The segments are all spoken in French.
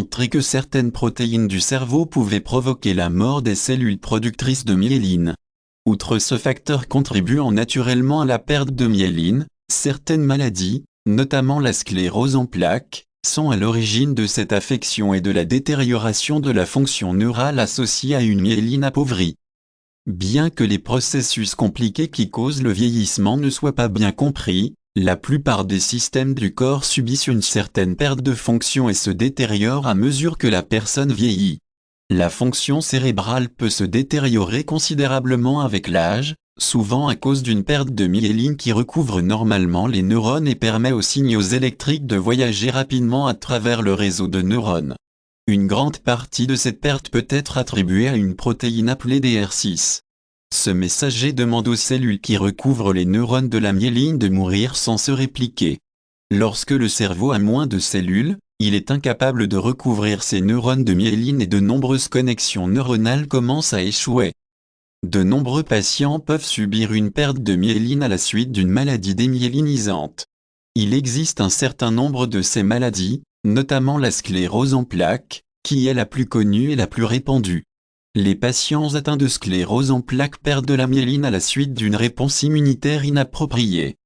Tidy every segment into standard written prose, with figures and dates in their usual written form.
montré que certaines protéines du cerveau pouvaient provoquer la mort des cellules productrices de myéline. Outre ce facteur contribuant naturellement à la perte de myéline, certaines maladies, notamment la sclérose en plaques, sont à l'origine de cette affection et de la détérioration de la fonction neurale associée à une myéline appauvrie. Bien que les processus compliqués qui causent le vieillissement ne soient pas bien compris, la plupart des systèmes du corps subissent une certaine perte de fonction et se détériorent à mesure que la personne vieillit. La fonction cérébrale peut se détériorer considérablement avec l'âge, souvent à cause d'une perte de myéline qui recouvre normalement les neurones et permet aux signaux électriques de voyager rapidement à travers le réseau de neurones. Une grande partie de cette perte peut être attribuée à une protéine appelée DR6. Ce messager demande aux cellules qui recouvrent les neurones de la myéline de mourir sans se répliquer. Lorsque le cerveau a moins de cellules, il est incapable de recouvrir ses neurones de myéline et de nombreuses connexions neuronales commencent à échouer. De nombreux patients peuvent subir une perte de myéline à la suite d'une maladie démyélinisante. Il existe un certain nombre de ces maladies, notamment la sclérose en plaques, qui est la plus connue et la plus répandue. Les patients atteints de sclérose en plaques perdent de la myéline à la suite d'une réponse immunitaire inappropriée.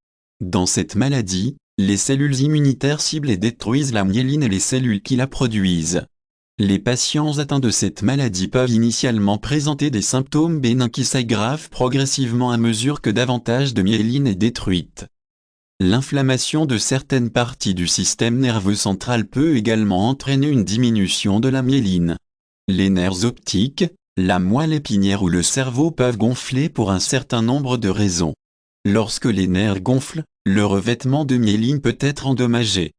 Dans cette maladie, les cellules immunitaires ciblent et détruisent la myéline et les cellules qui la produisent. Les patients atteints de cette maladie peuvent initialement présenter des symptômes bénins qui s'aggravent progressivement à mesure que davantage de myéline est détruite. L'inflammation de certaines parties du système nerveux central peut également entraîner une diminution de la myéline. Les nerfs optiques, la moelle épinière ou le cerveau peuvent gonfler pour un certain nombre de raisons. Lorsque les nerfs gonflent, le revêtement de myéline peut être endommagé.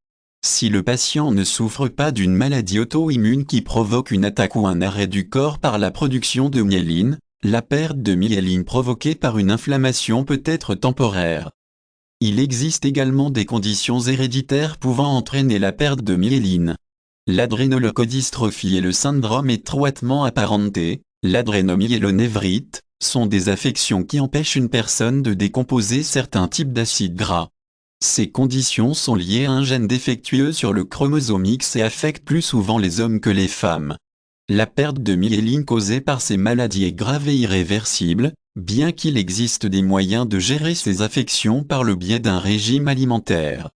Si le patient ne souffre pas d'une maladie auto-immune qui provoque une attaque ou un arrêt du corps par la production de myéline, la perte de myéline provoquée par une inflammation peut être temporaire. Il existe également des conditions héréditaires pouvant entraîner la perte de myéline. L'adrénoleucodystrophie et le syndrome étroitement apparenté, l'adrénomyélonévrite, sont des affections qui empêchent une personne de décomposer certains types d'acides gras. Ces conditions sont liées à un gène défectueux sur le chromosome X et affectent plus souvent les hommes que les femmes. La perte de myéline causée par ces maladies est grave et irréversible, bien qu'il existe des moyens de gérer ces affections par le biais d'un régime alimentaire.